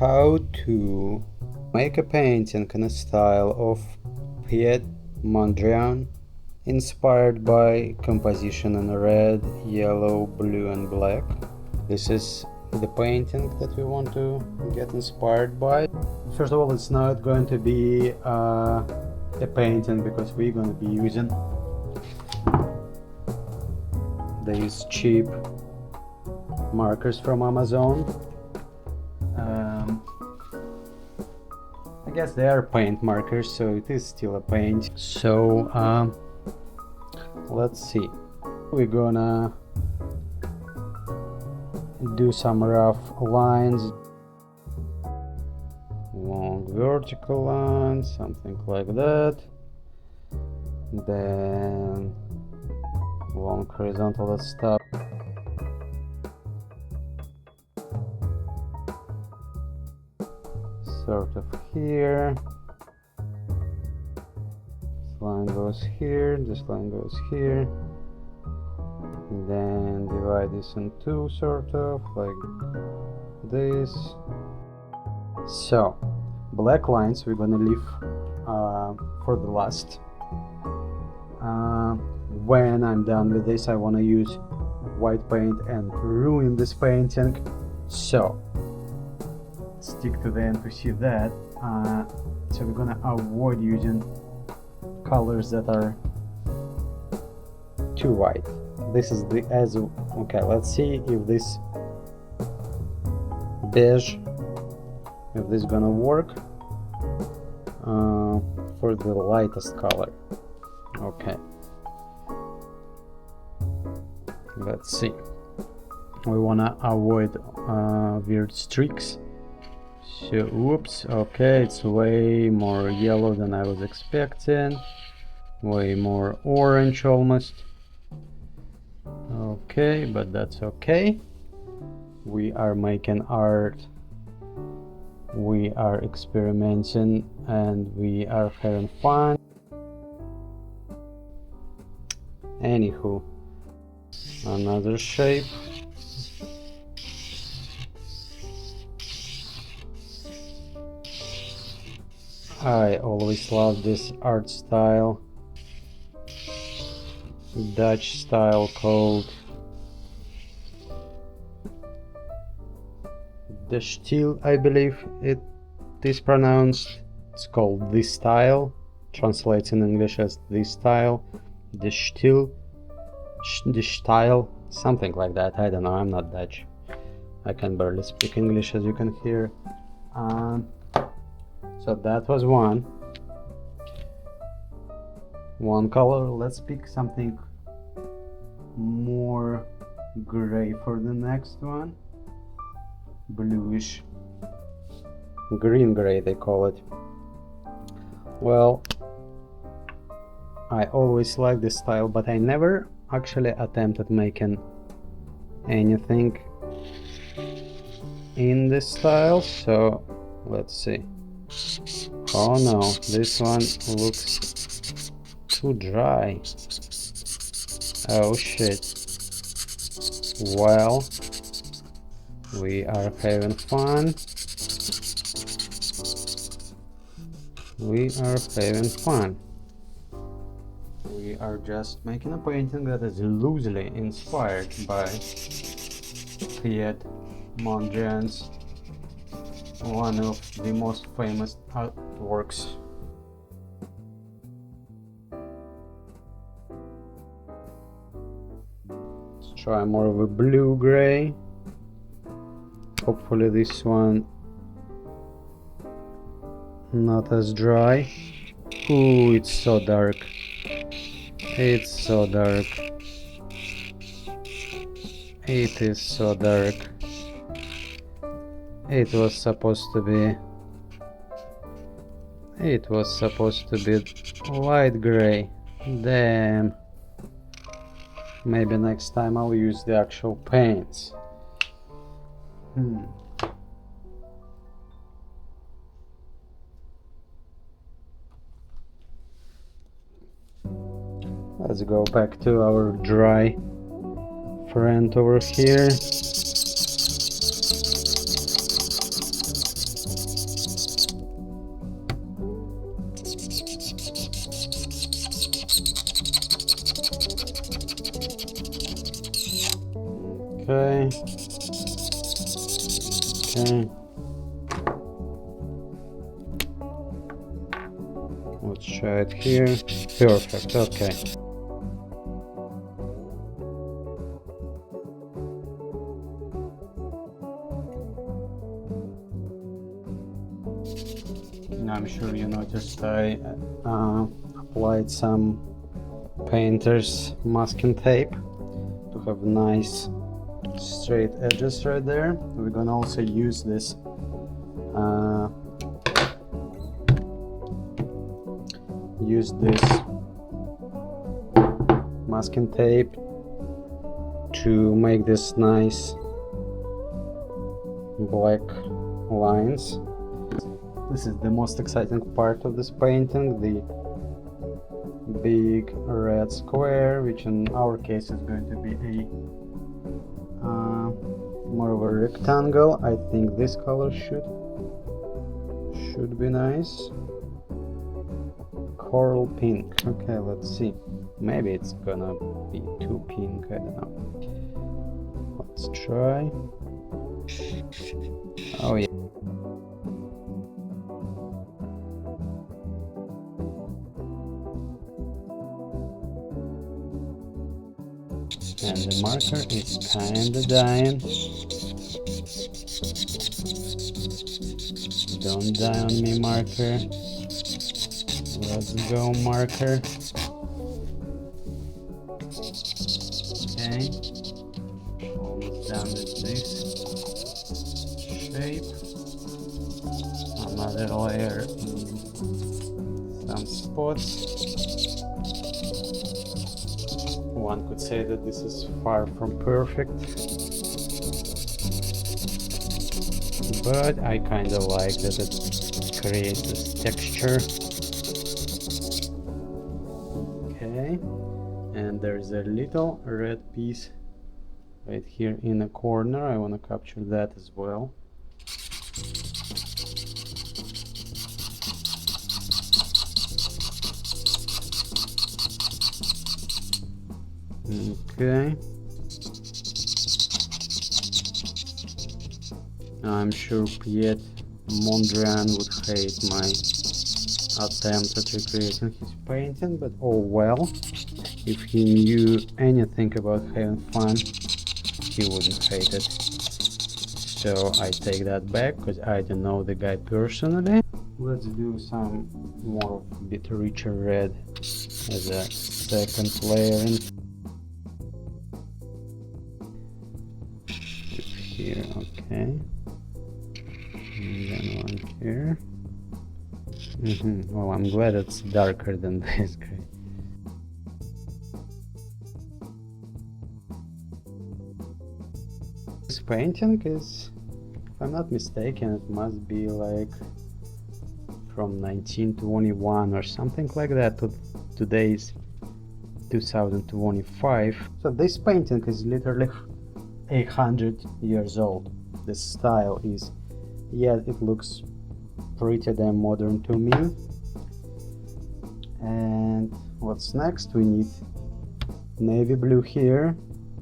how to make a painting in a style of Piet Mondrian, inspired by composition in red, yellow, blue and black. This is the painting that we want to get inspired by. First of all, it's not going to be a painting because we're going to be using these cheap markers from Amazon. I guess they are paint markers, so it is still a paint. So let's see, we're gonna do some rough lines, long vertical lines, something like that, then long horizontal. Let's stop. Sort of here, this line goes here, this line goes here, and then divide this in two, sort of like this. So black lines we're gonna leave for the last. When I'm done with this, I want to use white paint and ruin this painting, so stick to the end to see that. So we're gonna avoid using colors that are too white. This is the okay, let's see if this beige, if this is gonna work for the lightest color. Okay, let's see. We wanna avoid weird streaks. So, whoops, okay, it's way more yellow than I was expecting, way more orange almost. Okay, but that's okay. We are making art, we are experimenting, and we are having fun. Anywho, another shape. I always love this art style, Dutch style called the Stijl, I believe it is pronounced. It's called this style, translates in English as this style, the Stijl, the style, something like that. I don't know, I'm not Dutch. I can barely speak English, as you can hear. So that was one color. Let's pick something more gray for the next one. Bluish, green gray they call it. Well, I always like this style, but I never actually attempted making anything in this style, so let's see. Oh no, this one looks too dry. Oh shit. Well, we are having fun. We are having fun. We are just making a painting that is loosely inspired by Piet Mondrian's one of the most famous artworks. Let's try more of a blue gray. Hopefully this one not as dry. Ooh, it's so dark. It's so dark. It is so dark. It was supposed to be light gray. Damn. Maybe next time I'll use the actual paints. Let's go back to our dry friend over here. Okay. Okay. Let's try it here. Perfect, okay. I'm sure you noticed I applied some painter's masking tape to have nice straight edges right there. We're gonna also use this masking tape to make this nice black lines. This is the most exciting part of this painting, the big red square, which in our case is going to be a more of a rectangle. I think this color should be nice. Coral pink. Okay, let's see. Maybe it's gonna be too pink, I don't know. Let's try. Oh yeah. And the marker is kinda dying. Don't die on me, marker. Let's go, marker. Okay. Almost done with this shape. Another layer in some spots. One could say that this is far from perfect, but I kind of like that it creates this texture. Okay, and there's a little red piece right here in the corner. I want to capture that as well. Okay. I'm sure Piet Mondrian would hate my attempt at recreating his painting, but oh well. If he knew anything about having fun, he wouldn't hate it. So I take that back, because I don't know the guy personally. Let's do some more bit richer red as a second layer. Here, okay. And then one here. Well, I'm glad it's darker than this gray. This painting is, if I'm not mistaken, it must be like from 1921 or something like that to today's 2025. So this painting is literally 800 years old. The style is, yeah, it looks pretty damn modern to me. And what's next? We need navy blue here.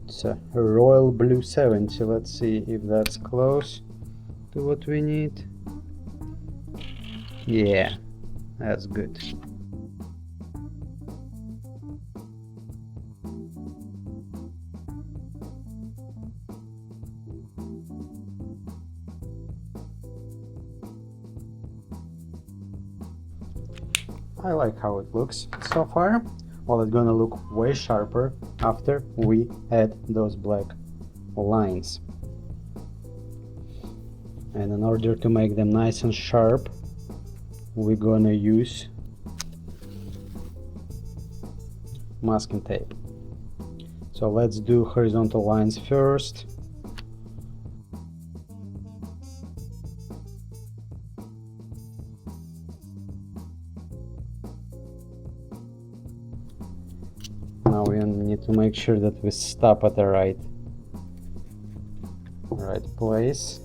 It's a royal blue 70. Let's see if that's close to what we need. Yeah, that's good. I like how it looks so far. Well, it's gonna look way sharper after we add those black lines. And in order to make them nice and sharp, we're gonna use masking tape. So let's do horizontal lines first. Now we need to make sure that we stop at the right place.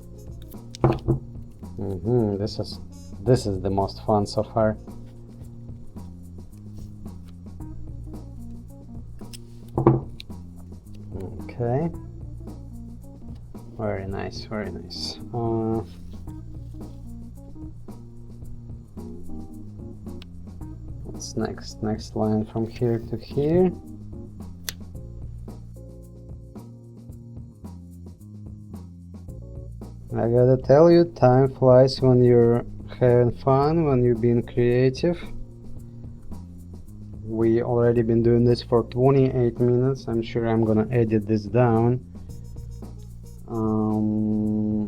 This is the most fun so far. Okay. Very nice, very nice. What's next? Next line from here to here. I gotta tell you, time flies when you're having fun, when you're being creative. We already been doing this for 28 minutes. I'm sure I'm gonna edit this down.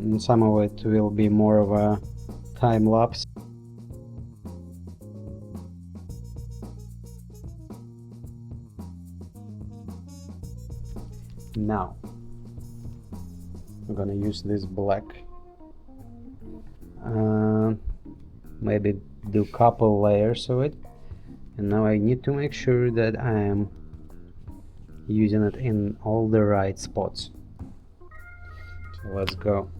In some of it will be more of a time lapse. Now I'm gonna use this black, maybe do couple layers of it, and now I need to make sure that I am using it in all the right spots. So let's go.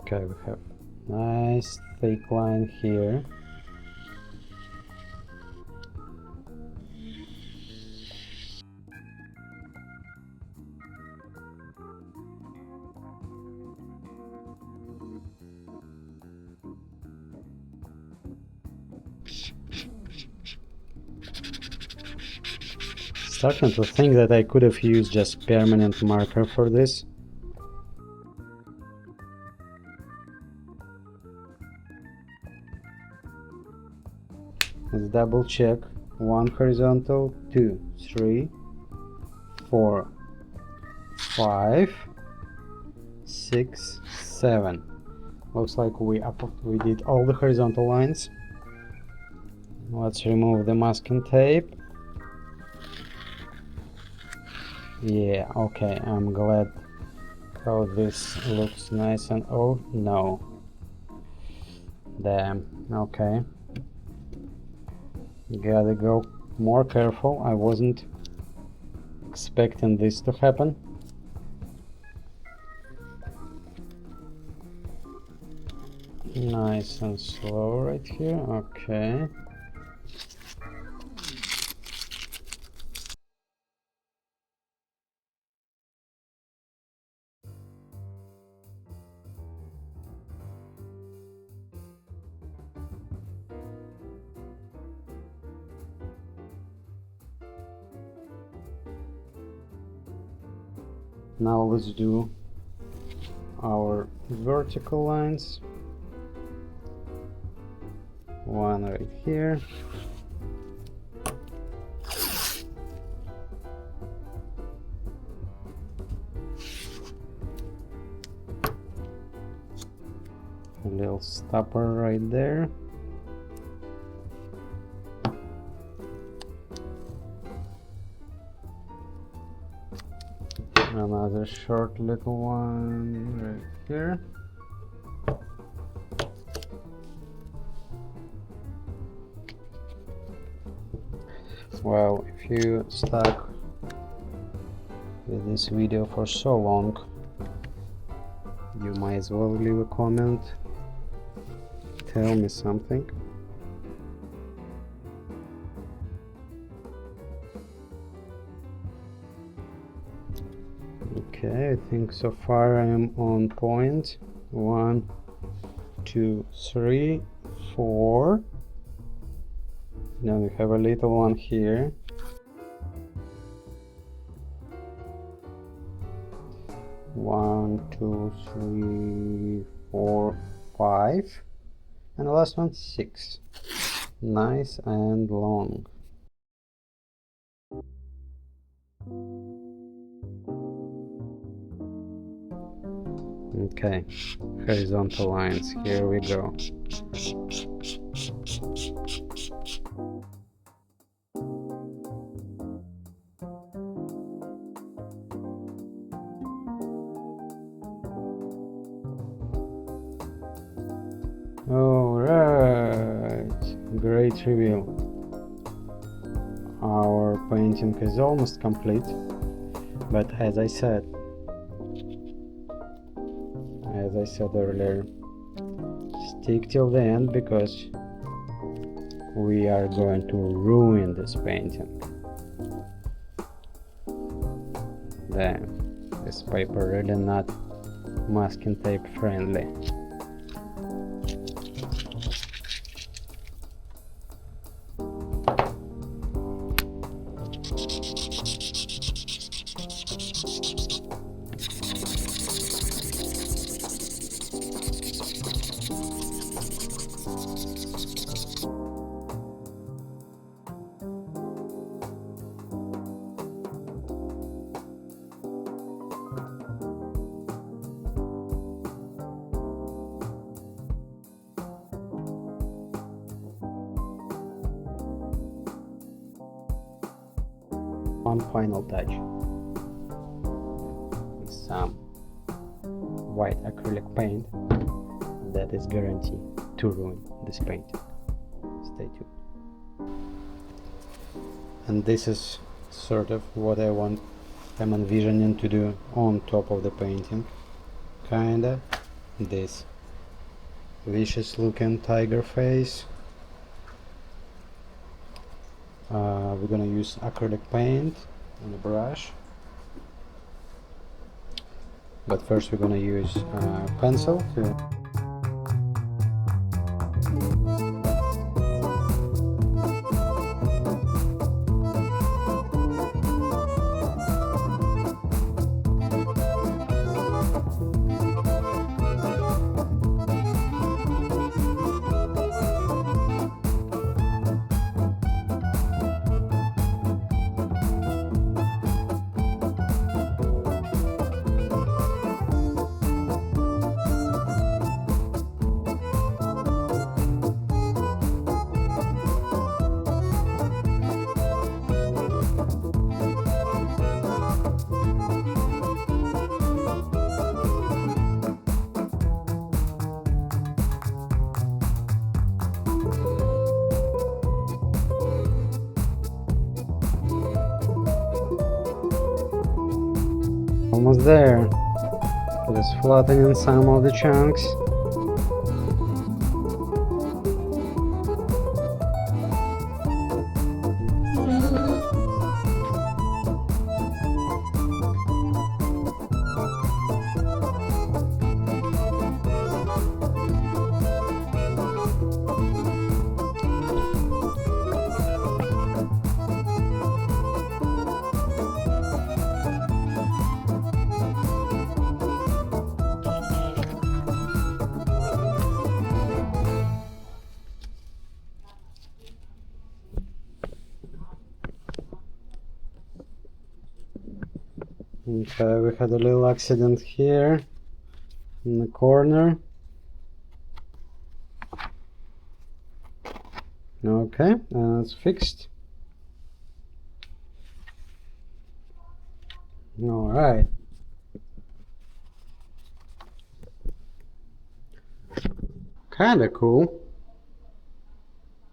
Okay, we have nice thick line here. Starting to think that I could have used just permanent marker for this. Let's double check. 1 horizontal, 2, 3, 4, 5, 6, 7. Looks like we did all the horizontal lines. Let's remove the masking tape. Yeah, okay, I'm glad how this looks nice and oh no. Damn, okay. Gotta go more careful. I wasn't expecting this to happen. Nice and slow right here, okay. Now let's do our vertical lines. One right here. A little stopper right there. Another short little one right here. Well, if you stuck with this video for so long, you might as well leave a comment, tell me something. Okay, I think so far I am on point. 1, 2, 3, 4. Then we have a little one here. 1, 2, 3, 4, 5. And the last one, 6. Nice and long. Okay, horizontal lines, here we go. Alright, great reveal. Our painting is almost complete, but as I said earlier, stick till the end because we are going to ruin this painting. this paper really not masking tape friendly. One final touch, some white acrylic paint that is guaranteed to ruin this painting. Stay tuned. And this is sort of what I'm envisioning to do on top of the painting. Kinda this vicious looking tiger face. We're gonna use acrylic paint and a brush, but first we're gonna use a pencil to almost there. Just flattening some of the chunks. Okay, we had a little accident here in the corner. Okay, it's fixed. All right. Kinda cool.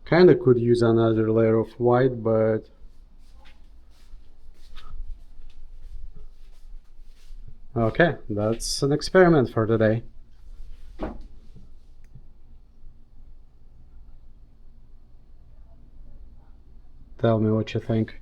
Kinda could use another layer of white, but okay, that's an experiment for today. Tell me what you think.